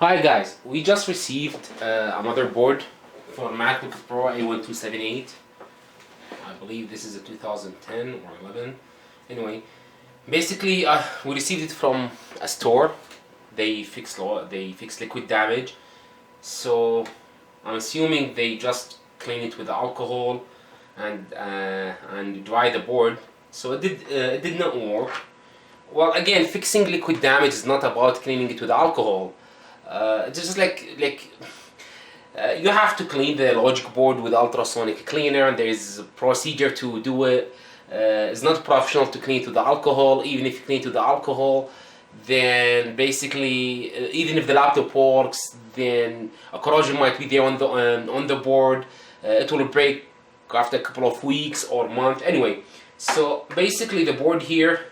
Hi guys, we just received a motherboard for MacBook Pro A1278. I believe this is a 2010 or 11. Anyway, basically we received it from a store. They fix liquid damage. So I'm assuming they just clean it with alcohol and dry the board. So it did not work. Well, again, fixing liquid damage is not about cleaning it with alcohol. Just you have to clean the logic board with ultrasonic cleaner, and there is a procedure to do it. It's not professional to clean it with the alcohol. Even if you clean it with the alcohol, then basically, even if the laptop works, then a corrosion might be there on the board. It will break after a couple of weeks or month. Anyway, so basically the board here,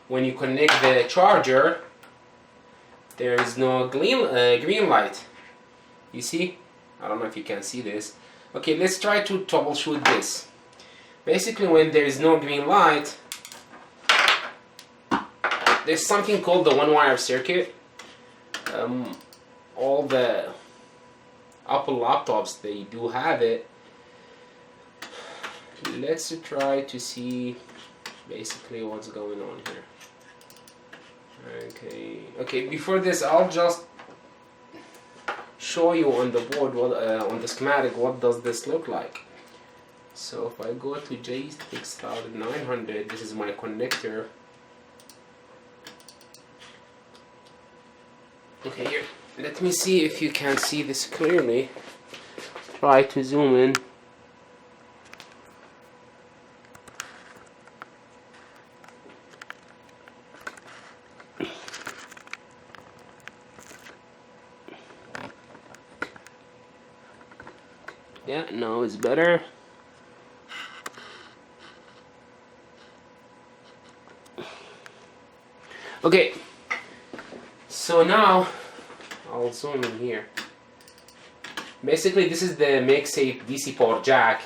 when you connect the charger, there is no green light. You see? I don't know if you can see this. Okay, let's try to troubleshoot this. Basically, when there is no green light, there's something called the one-wire circuit. All the Apple laptops, they do have it. Let's try to see basically what's going on here. Okay, before this I'll just show you on the board on the schematic what does this look like. So if I go to J6900, this is my connector. Okay, here, let me see if you can see this clearly. Try to zoom in. Yeah, now it's better. Okay, so now I'll zoom in here. Basically, this is the MagSafe DC power jack,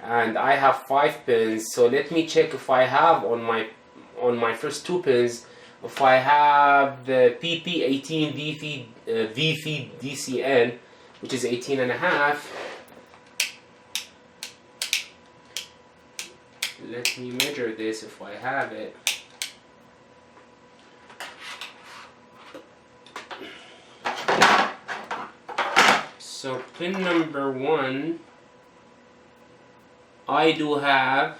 and I have 5 pins. So let me check if I have on my first 2 pins, if I have the PP18 V-feed DCN, which is 18.5. Let me measure this if I have it. So pin number 1, I do have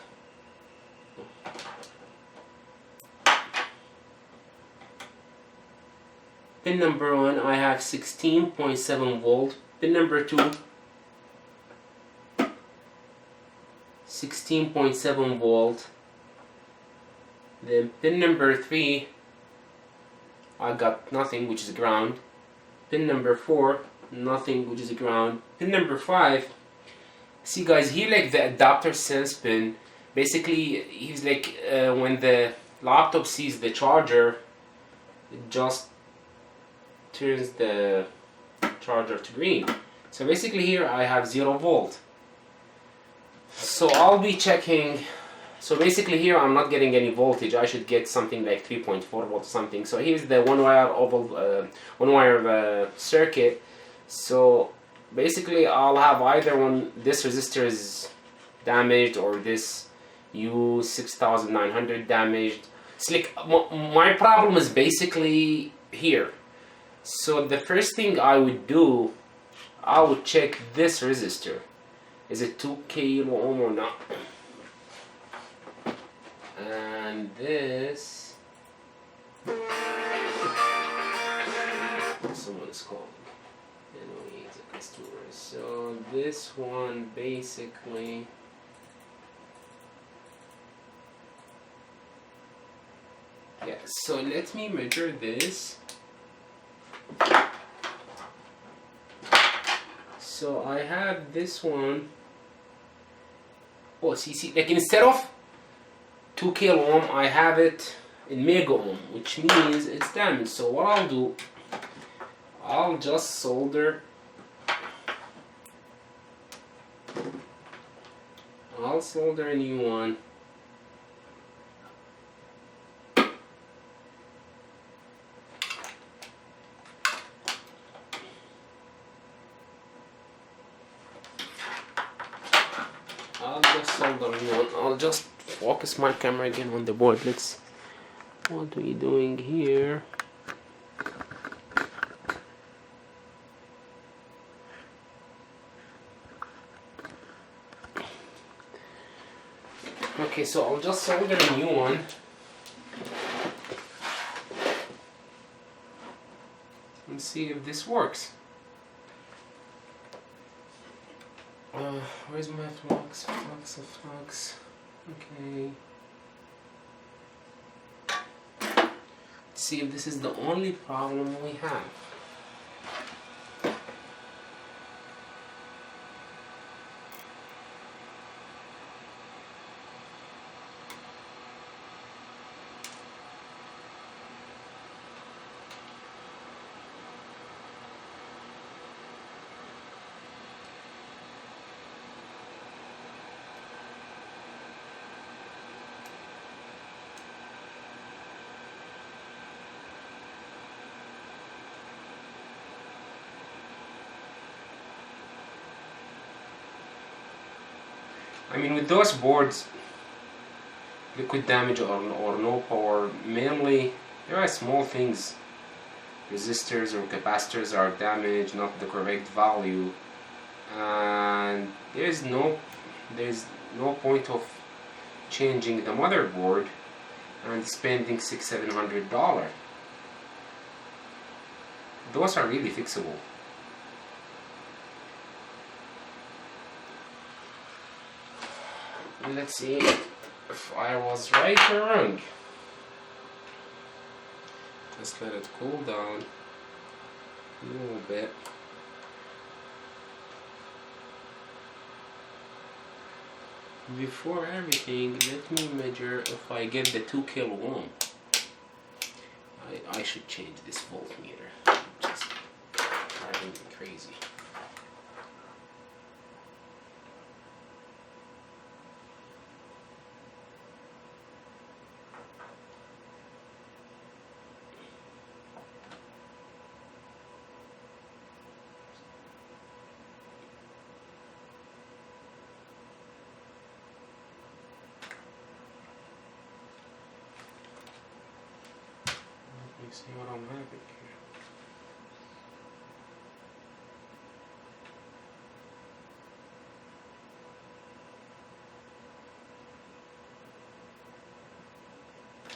pin number 1, I have 16.7 volt. Pin number 2, 16.7 volt. Then pin number 3, I got nothing, which is ground. Pin number 4, nothing, which is ground. Pin number 5, see guys, here like the adapter sense pin, basically he's like when the laptop sees the charger, it just turns the charger to green. So basically here I have 0 volt. So I'll be checking. So basically here I'm not getting any voltage. I should get something like 3.4 volts or something. So here's the one wire circuit. So basically I'll have either this resistor is damaged or this U6900 damaged. It's like my problem is basically here. So the first thing I would do, I would check this resistor. Is it 2 kilo ohm or not? And this, someone is calling. Anyway, it's a customer. So this one basically, yeah. So let me measure this. So I have this one. Oh, see, like instead of 2 kilo ohm, I have it in mega ohm, which means it's damaged. So what I'll do, I'll just solder. I'll solder a new one. I'll just solder one. I'll just focus my camera again on the board. Let's. What are we doing here? Okay, so I'll just solder a new one. And see if this works. Where's my flux? Flux. Okay. Let's see if this is the only problem we have. I mean, with those boards, liquid damage or no power, mainly there are small things. Resistors or capacitors are damaged, not the correct value, and there's no point of changing the motherboard and spending $600-700. Those are really fixable. Let's see if I was right or wrong. Just let it cool down a little bit. Before everything, let me measure if I get the 2 kilo ohm. I should change this voltmeter. Just driving me crazy. Let's see what I'm having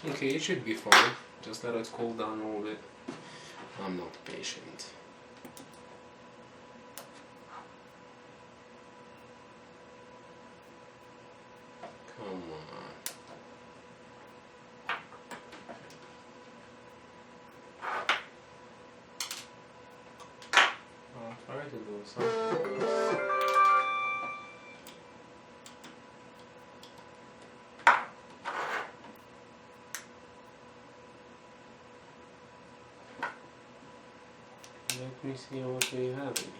here. Okay, it should be fine. Just let it cool down a little bit. I'm not patient. Come on. I'll try to do something. Let me see what we have in here.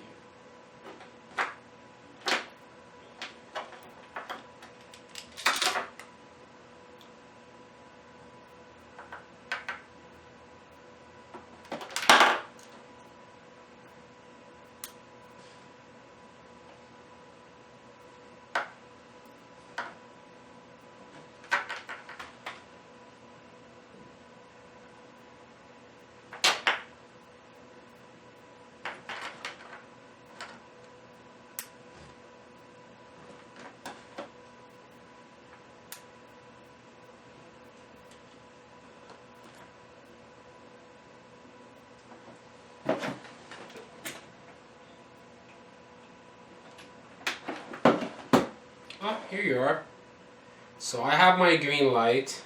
Oh, here you are. So I have my green light.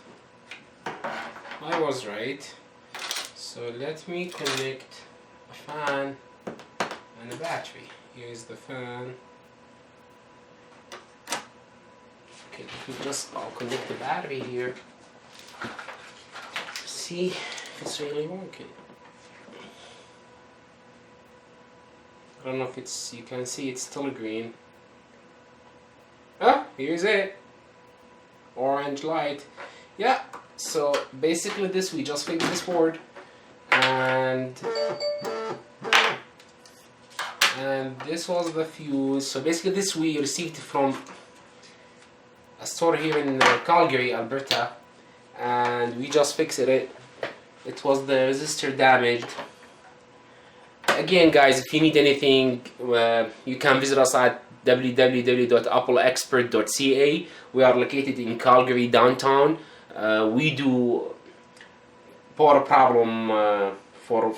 I was right. So let me connect a fan and a battery. Here's the fan. Okay, I'll connect the battery here. See if it's really working. I don't know if you can see it's still green. Ah, here's it. Orange light. Yeah, so basically we just fixed this board and this was the fuse. So basically this we received from store here in Calgary, Alberta, and we just fixed it. It was the resistor damaged. Again, guys, if you need anything, you can visit us at www.appleexpert.ca. We are located in Calgary downtown. We do power problem for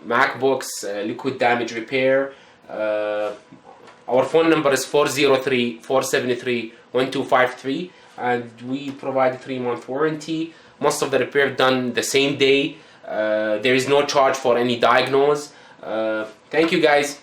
MacBooks, liquid damage repair. Our phone number is 403-473-1253, and we provide a 3-month warranty. Most of the repair done the same day. There is no charge for any diagnose. Thank you, guys.